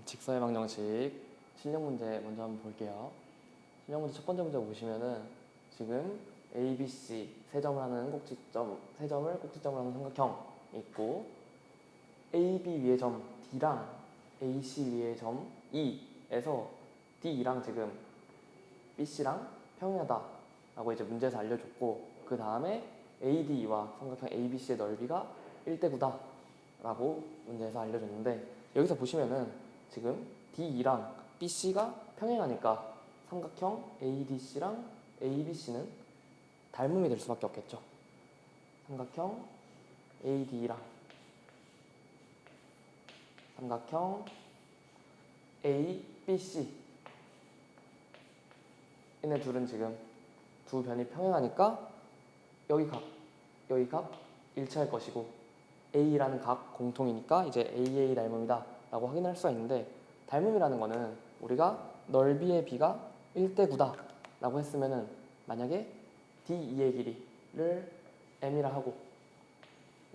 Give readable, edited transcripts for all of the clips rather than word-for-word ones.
직선의 방정식 실력 문제 먼저 한번 볼게요. 실력 문제 첫 번째 문제 보시면은 지금 A, B, C 세 점을 하는 꼭지점, 세 점을 꼭지점으로 하는 삼각형이 있고 A, B 위의 점 D랑 A, C 위의 점 E에서 D랑 지금 B, C랑 평행하다라고 이제 문제에서 알려줬고 그 다음에 AD와 삼각형 ABC의 넓이가 1대 9다 라고 문제에서 알려줬는데 여기서 보시면은 지금 DE랑 BC가 평행하니까 삼각형 ADC랑 ABC는 닮음이 될 수밖에 없겠죠. 삼각형 AD랑 삼각형 ABC 얘네 둘은 지금 두 변이 평행하니까 여기 각 일치할 것이고 A라는 각 공통이니까 이제 AA 닮음이다 라고 확인할 수가 있는데 닮음이라는 거는 우리가 넓이의 B가 1대 9다 라고 했으면은 만약에 DE의 길이를 M이라 하고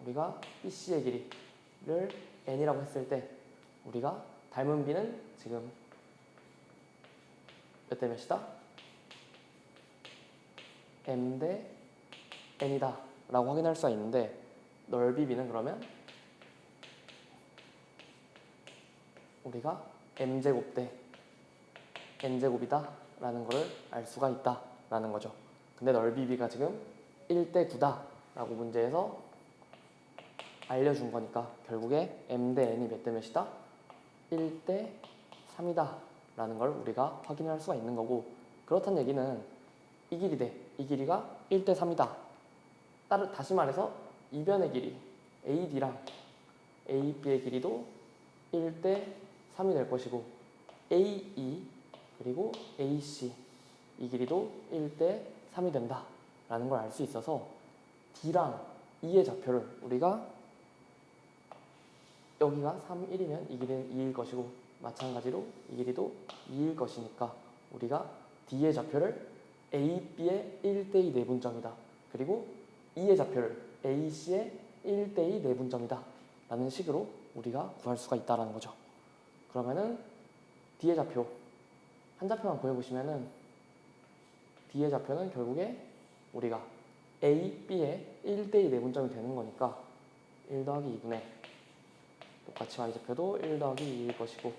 우리가 BC의 길이를 N이라고 했을 때 우리가 닮은 B는 지금 몇 대 몇이다? M 대 N이다 라고 확인할 수가 있는데 넓이 B는 그러면 우리가 M제곱 대 N제곱이다 라는 거를 알 수가 있다 라는 거죠. 근데 넓이 B가 지금 1대 9다 라고 문제에서 알려준 거니까 결국에 M 대 N이 몇 대 몇이다? 1대 3이다 라는 걸 우리가 확인할 수가 있는 거고 그렇다는 얘기는 이 길이 이 길이가 1대 3이다. 다시 말해서 이 변의 길이 AD랑 AB의 길이도 1대 3이 될 것이고 AE 그리고 AC 이 길이도 1대 3이 된다 라는 걸 알 수 있어서 D랑 E의 좌표를 우리가 여기가 3, 1이면 이 길이는 2일 것이고 마찬가지로 이 길이도 2일 것이니까 우리가 D의 좌표를 AB의 1대2 내분점이다. 그리고 E의 좌표를 AC의 1대2 내분점이다. 라는 식으로 우리가 구할 수가 있다는 거죠. 그러면은 D의 좌표 한 좌표만 구해보시면은 D의 좌표는 결국에 우리가 A, B의 1대2 내분점이 되는 거니까 1 더하기 2분의 똑같이 Y좌표도 1 더하기 2일 것이고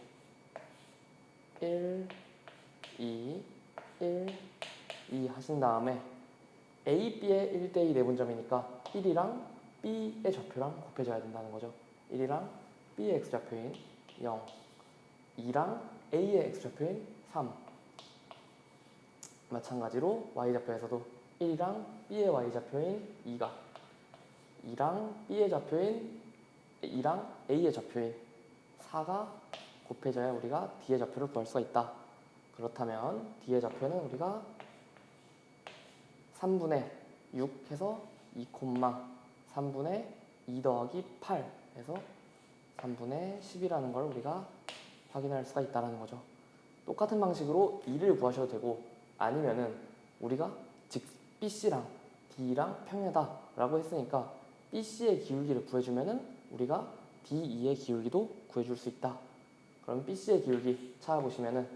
1, 2, 1, 2 하신 다음에 A, B의 1대2 내분점이니까 1이랑 B의 좌표랑 곱해져야 된다는 거죠. 1이랑 B의 X좌표인 0 2랑 A의 X좌표인 3 마찬가지로 Y좌표에서도 1이랑 B의 Y좌표인 2가 2랑 B의 좌표인 2랑 A의 좌표인 4가 곱해져야 우리가 D의 좌표를 구할 수가 있다. 그렇다면 D의 좌표는 우리가 3분의 6 해서 2, 3분의 2 더하기 8 해서 3분의 10이라는 걸 우리가 확인할 수가 있다는 거죠. 똑같은 방식으로 2를 구하셔도 되고 아니면은 우리가 즉 BC랑 D랑 평행하다 라고 했으니까 BC의 기울기를 구해주면은 우리가 DE의 기울기도 구해줄 수 있다. 그럼 BC의 기울기 찾아보시면은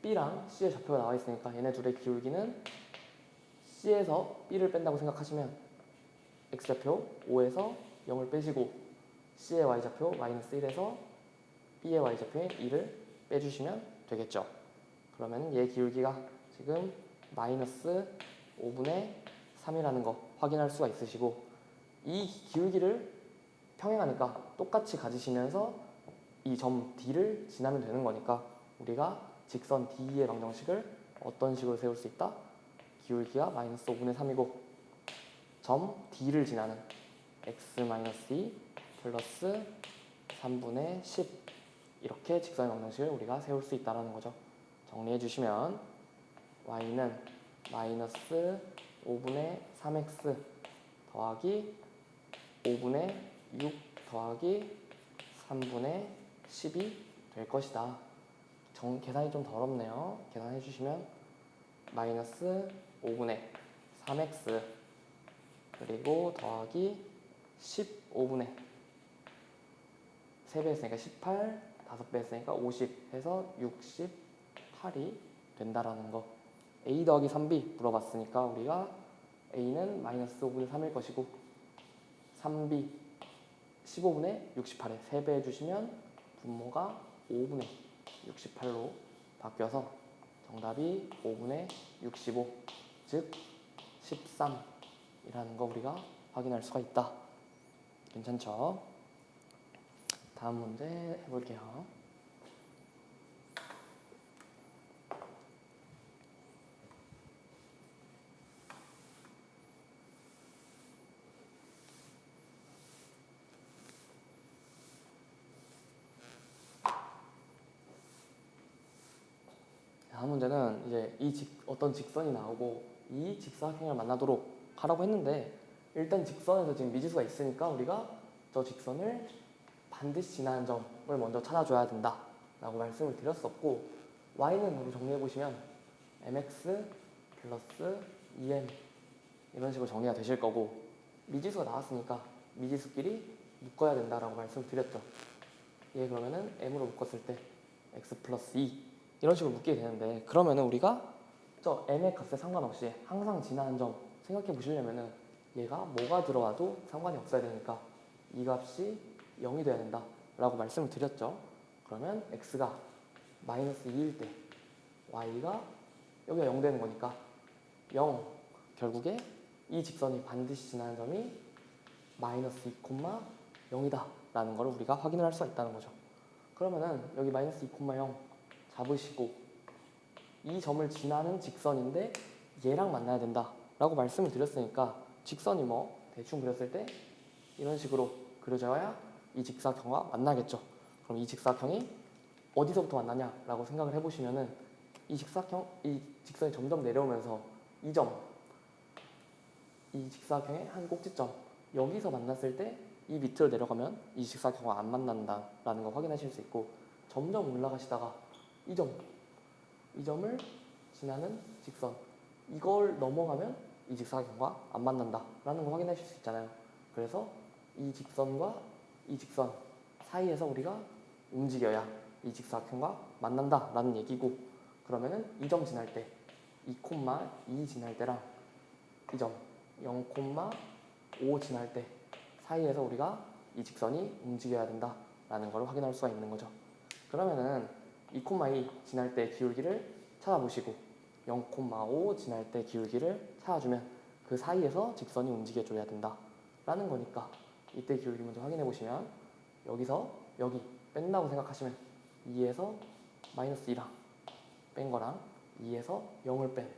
B랑 C의 좌표가 나와 있으니까 얘네 둘의 기울기는 C에서 B를 뺀다고 생각하시면 X좌표 5에서 0을 빼시고 C의 Y좌표 마이너스 1에서 B의 Y좌표인 2를 빼주시면 되겠죠. 그러면 얘 기울기가 지금 마이너스 5분의 3이라는 거 확인할 수가 있으시고 이 기울기를 평행하니까 똑같이 가지시면서 이 점 D를 지나면 되는 거니까 우리가 직선 DE의 방정식을 어떤 식으로 세울 수 있다? 기울기가 마이너스 5분의 3이고 점 D를 지나는 x-2 플러스 3분의 10 이렇게 직선의 방정식을 우리가 세울 수 있다는 거죠. 정리해 주시면 y는 마이너스 5분의 3x 더하기 5분의 6 더하기 3분의 10이 될 것이다. 계산이 좀 더럽네요. 계산해 주시면 마이너스 5분의 3x 그리고 더하기 15분의 3배 했으니까 18, 5배 했으니까 50 해서 68이 된다라는 거. a 더하기 3b 물어봤으니까 우리가 a는 마이너스 5분의 3일 것이고 3b 15분의 68에 3배 해주시면 분모가 5분의 68로 바뀌어서 정답이 5분의 65, 즉 13이라는 거 우리가 확인할 수가 있다. 괜찮죠? 다음 문제 해볼게요. 다음 문제는 이제 어떤 직선이 나오고 이 직사각형을 만나도록 하라고 했는데, 일단 직선에서 지금 미지수가 있으니까 우리가 저 직선을 반드시 지나는 점을 먼저 찾아줘야 된다 라고 말씀을 드렸었고, y는으로 정리해 보시면 mx 플러스 2m 이런 식으로 정리가 되실 거고, 미지수가 나왔으니까 미지수끼리 묶어야 된다라고 말씀드렸죠. 얘 그러면은 m으로 묶었을 때 x 플러스 2 이런 식으로 묶게 되는데, 그러면은 우리가 저 m의 값에 상관없이 항상 지나는 점 생각해 보시려면은 얘가 뭐가 들어와도 상관이 없어야 되니까 이 값이 0이 돼야 된다 라고 말씀을 드렸죠. 그러면 x가 마이너스 2일 때 y가 여기가 0 되는 거니까 0, 결국에 이 직선이 반드시 지나는 점이 마이너스 2,0이다 라는 걸 우리가 확인을 할 수가 있다는 거죠. 그러면은 여기 마이너스 2,0 잡으시고 이 점을 지나는 직선인데 얘랑 만나야 된다 라고 말씀을 드렸으니까, 직선이 뭐 대충 그렸을 때 이런 식으로 그려져야 이 직사각형과 만나겠죠. 그럼 이 직사각형이 어디서부터 만나냐 라고 생각을 해보시면은 이 직선이 점점 내려오면서 이 직사각형의 한 꼭지점 여기서 만났을 때 이 밑으로 내려가면 이 직사각형과 안 만난다라는 걸 확인하실 수 있고, 점점 올라가시다가 이 점을 지나는 직선 이걸 넘어가면 이 직사각형과 안 만난다라는 걸 확인하실 수 있잖아요. 그래서 이 직선과 이 직선 사이에서 우리가 움직여야 이 직사각형과 만난다라는 얘기고, 그러면은 이 점 지날 때 2,2 지날 때랑 이 점 0,5 지날 때 사이에서 우리가 이 직선이 움직여야 된다라는 걸 확인할 수가 있는 거죠. 그러면은 2,2 지날 때 기울기를 찾아보시고 0,5 지날 때 기울기를 찾아주면 그 사이에서 직선이 움직여줘야 된다라는 거니까, 이때 기울기 먼저 확인해 보시면 여기서 여기 뺀다고 생각하시면 2에서 마이너스 2랑 뺀 거랑 2에서 0을 뺀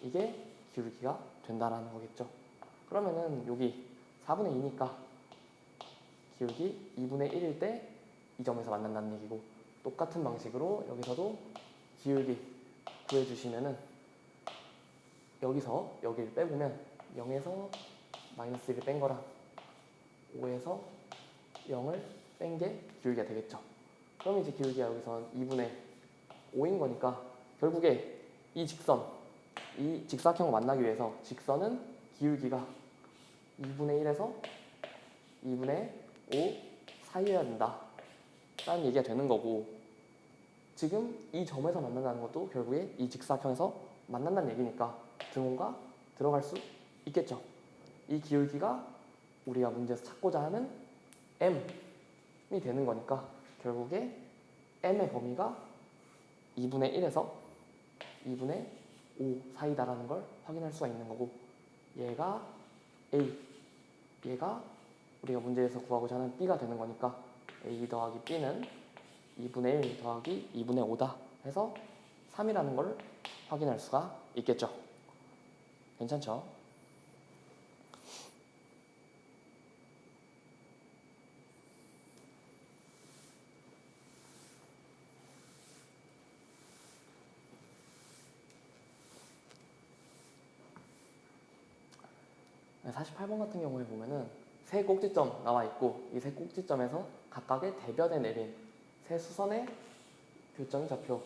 이게 기울기가 된다라는 거겠죠. 그러면은 여기 4분의 2니까 기울기 2분의 1일 때 이 점에서 만난다는 얘기고, 똑같은 방식으로 여기서도 기울기 구해주시면은 여기서 여기를 빼보면 0에서 마이너스 1을 뺀 거랑 5에서 0을 뺀 게 기울기가 되겠죠. 그럼 이제 기울기가 여기서 2분의 5인 거니까 결국에 이 직사각형을 만나기 위해서 직선은 기울기가 2분의 1에서 2분의 5 사이여야 된다 라는 얘기가 되는 거고, 지금 이 점에서 만난다는 것도 결국에 이 직사각형에서 만난다는 얘기니까 등호가 들어갈 수 있겠죠. 이 기울기가 우리가 문제에서 찾고자 하는 m이 되는 거니까 결국에 m의 범위가 2분의 1에서 2분의 5 사이다라는 걸 확인할 수가 있는 거고, 얘가 a, 얘가 우리가 문제에서 구하고자 하는 b가 되는 거니까 a 더하기 b는 2분의 1 더하기 2분의 5다 해서 3이라는 걸 확인할 수가 있겠죠. 괜찮죠? 네, 48번 같은 경우에 보면은 세 꼭지점 나와 있고, 이 세 꼭지점에서 각각의 대변에 내린 세 수선의 교점이 좌표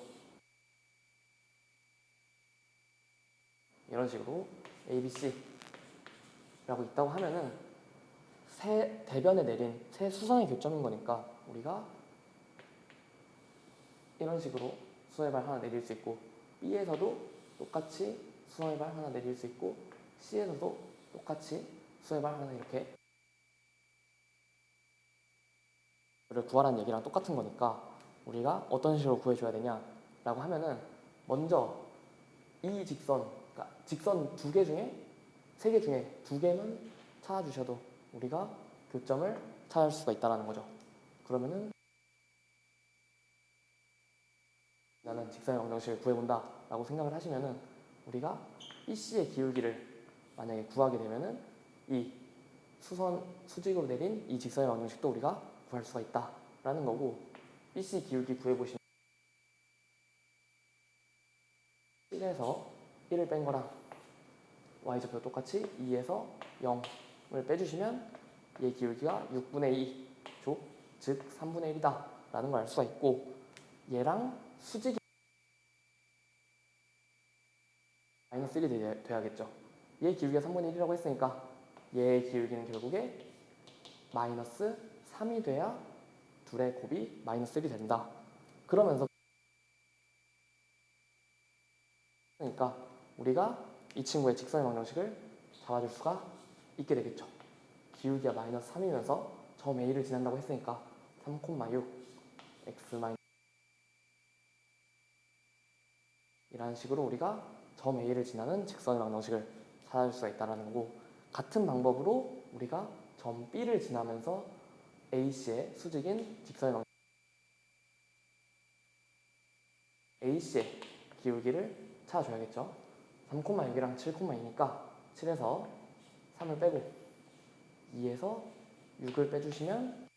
이런 식으로 A, B, C라고 있다고 하면은 세 대변에 내린 세 수선의 교점인 거니까 우리가 이런 식으로 수선의 발 하나 내릴 수 있고, B에서도 똑같이 수선의 발 하나 내릴 수 있고, C에서도 똑같이 수선의 발 하나 이렇게 를 구하라는 얘기랑 똑같은 거니까 우리가 어떤 식으로 구해줘야 되냐라고 하면은, 먼저 이 직선, 그러니까 직선 두 개 중에 세 개 중에 두 개만 찾아주셔도 우리가 교점을 찾을 수가 있다는 거죠. 그러면은 나는 직선의 방정식을 구해본다 라고 생각을 하시면은, 우리가 BC의 기울기를 만약에 구하게 되면은 이 수직으로 내린 이 직선의 방정식도 우리가 구할 수가 있다라는 거고, BC 기울기 구해보시면 1에서 1을 뺀 거랑 y좌표 똑같이 2에서 0을 빼주시면 얘 기울기가 6분의 2, 즉 3분의 1이다 라는 걸 알 수가 있고, 얘랑 수직이 마이너스 1이 돼야겠죠. 얘 기울기가 3분의 1이라고 했으니까 얘의 기울기는 결국에 마이너스 3이 돼야 둘의 곱이 마이너스 1이 된다. 그러면서 그러니까 우리가 이 친구의 직선의 방정식을 잡아줄 수가 있게 되겠죠. 기울기가 마이너스 3이면서 점 A를 지난다고 했으니까 3,6 x 마이너스 이라는 식으로 우리가 점 A를 지나는 직선의 방정식을 찾아줄 수가 있다는 거고, 같은 방법으로 우리가 점 B를 지나면서 AC의 수직인 직선의 방정식 AC의 기울기를 찾아줘야겠죠. 3,6이랑 7,2니까 7에서 3을 빼고 2에서 6을 빼주시면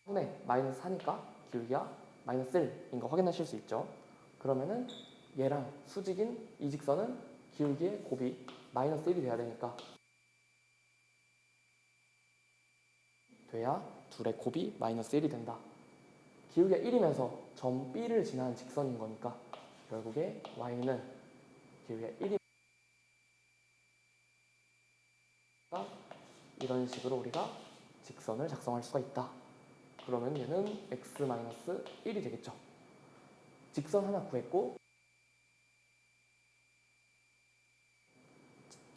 3분의 마이너스 4니까 기울기가 마이너스 1인 거 확인하실 수 있죠. 그러면은 얘랑 수직인 이 직선은 기울기의 곱이 마이너스 1이 돼야 되니까, 돼야 둘의 곱이 마이너스 1이 된다. 기울기가 1이면서 점 B를 지나는 직선인 거니까 결국에 y는 기울기가 1이 이런 식으로 우리가 직선을 작성할 수가 있다. 그러면 얘는 x-1이 되겠죠. 직선 하나 구했고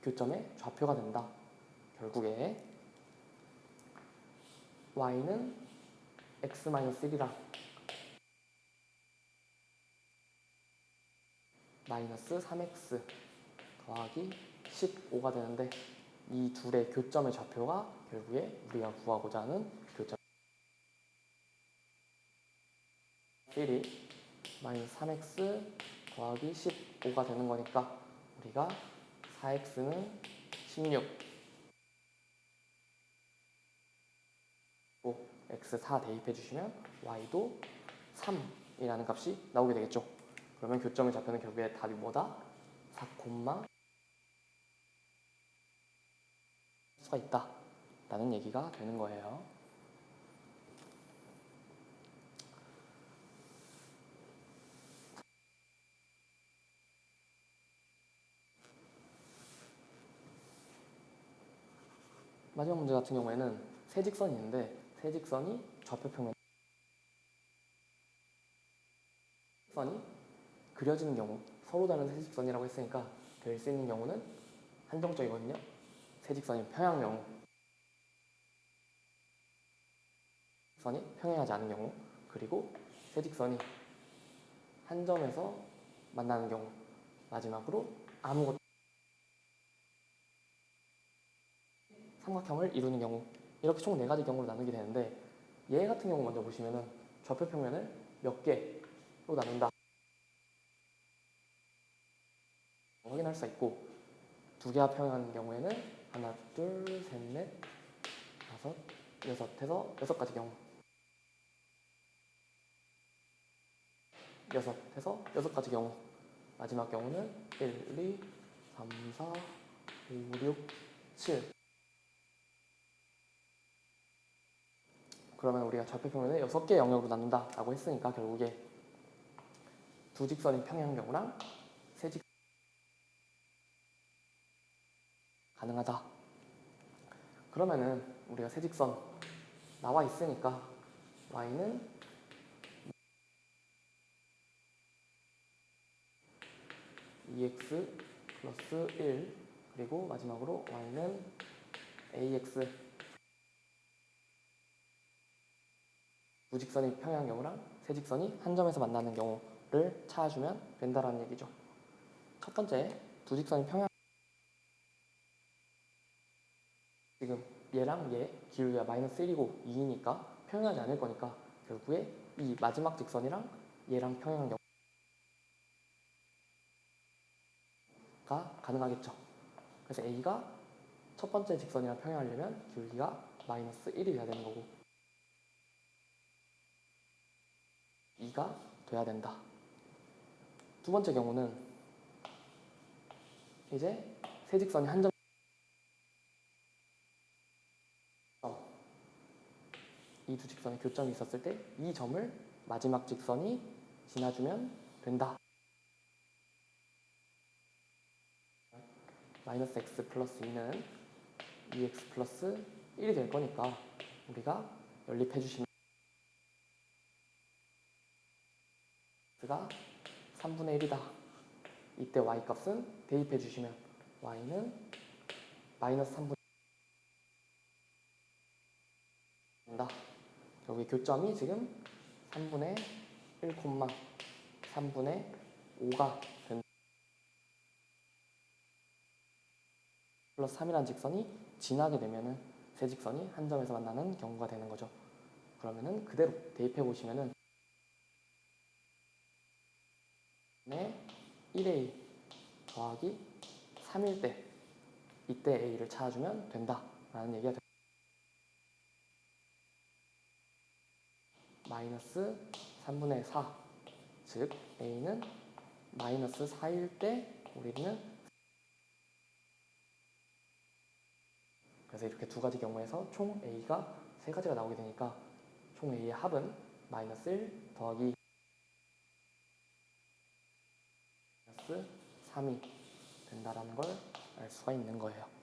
교점의 좌표가 된다. 결국에 y는 x-1이랑 마이너스 3x 더하기 15가 되는데, 이 둘의 교점의 좌표가 결국에 우리가 구하고자 하는 교점 1이 마이너스 3x 더하기 15가 되는 거니까 우리가 4x는 16, x4 대입해 주시면 y도 3이라는 값이 나오게 되겠죠. 그러면 교점의 좌표는 결국에 답이 뭐다? 4, 수가 있다 라는 얘기가 되는 거예요. 마지막 문제 같은 경우에는 세 직선이 있는데, 세 직선이 좌표 평면 직선이 그려지는 경우, 서로 다른 세 직선이라고 했으니까 될 수 있는 경우는 한정적이거든요. 세 직선이 평행한 경우, 직선이 평행하지 않은 경우, 그리고 세 직선이 한 점에서 만나는 경우, 마지막으로 아무것도 삼각형을 이루는 경우, 이렇게 총 4가지 경우로 나누게 되는데, 얘 같은 경우 먼저 보시면은 좌표 평면을 몇 개로 나눈다 확인할 수 있고, 두 개가 평행한 경우에는 하나, 둘, 셋, 넷, 다섯, 여섯에서 6가지 경우, 여섯에서 6가지 경우, 마지막 경우는 1, 2, 3, 4, 5, 6, 7. 그러면 우리가 좌표 평면을 6개 영역으로 나눈다 라고 했으니까 결국에 두 직선이 평행한 경우랑 세 직선이 가능하다 그러면은 우리가 세 직선 나와 있으니까 y는 2x 플러스 1 그리고 마지막으로 y는 ax 두 직선이 평행한 경우랑 세 직선이 한 점에서 만나는 경우를 찾아주면 된다라는 얘기죠. 첫 번째, 두 직선이 평행 지금 얘랑 얘 기울기가 마이너스 1이고 2이니까 평행하지 않을 거니까 결국에 이 마지막 직선이랑 얘랑 평행한 경우가 가능하겠죠. 그래서 A가 첫 번째 직선이랑 평행하려면 기울기가 마이너스 1이 돼야 되는 거고 2가 돼야 된다. 두 번째 경우는 이제 세 직선이 한 점 이 두 직선의 교점이 있었을 때 이 점을 마지막 직선이 지나주면 된다. 마이너스 x 플러스 2는 2x 플러스 1이 될 거니까 우리가 연립해 주시면 x가 3분의 1이다. 이때 y 값은 대입해 주시면 y는 마이너스 3분의 1 된다. 여기 교점이 지금 3분의 1, 3분의 5가 된다. 플러스 3이라는 직선이 지나게 되면은 세 직선이 한 점에서 만나는 경우가 되는 거죠. 그러면은 그대로 대입해 보시면은 1a 더하기 3일 때 이때 a를 찾아주면 된다라는 얘기가 됩니다. 마이너스 3분의 4, 즉 a는 마이너스 4일 때 우리는 그래서 이렇게 두 가지 경우에서 총 a가 세 가지가 나오게 되니까 총 a의 합은 마이너스 1 더하기 마이너스 3이 된다라는 걸 알 수가 있는 거예요.